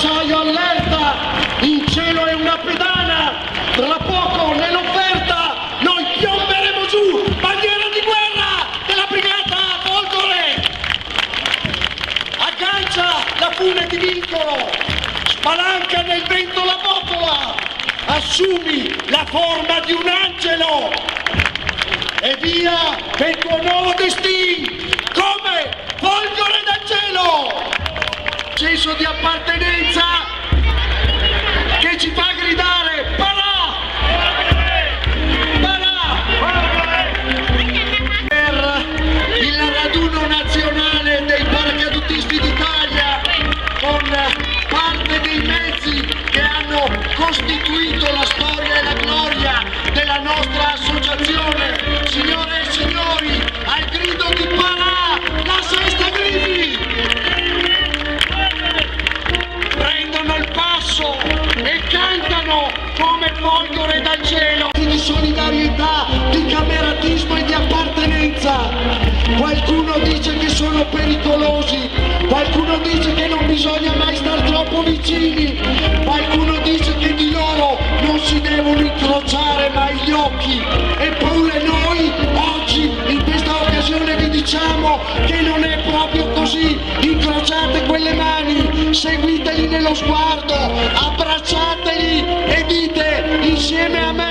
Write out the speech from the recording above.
Acciaio allerta, in cielo è una pedana, tra poco nell'offerta noi piomberemo giù, bandiera di guerra della brigata Folgore. Aggancia la fune di vincolo, spalanca nel vento la botola, assumi la forma di un angelo e via per il tuo nuovo destino come Folgore dal cielo. Senso di appartenenza che ci fa gridare Parà! Parà! Per il raduno nazionale dei paracadutisti d'Italia, con parte dei mezzi che hanno costituito la storia e la gloria della nostra associazione. Signore e signori, al grido di Parà, la Sesta Grifi! Prendono il passo e cantano come Folgore dal cielo. Di solidarietà, di cameratismo e di appartenenza. Qualcuno dice che sono pericolosi, qualcuno dice che non bisogna mai star troppo vicini, qualcuno dice che di loro non si devono incrociare mai gli occhi. Eppure noi oggi in questa occasione vi diciamo che non è proprio così. Incrociate quelle mani, seguiteli nello sguardo, abbracciateli e dite insieme a me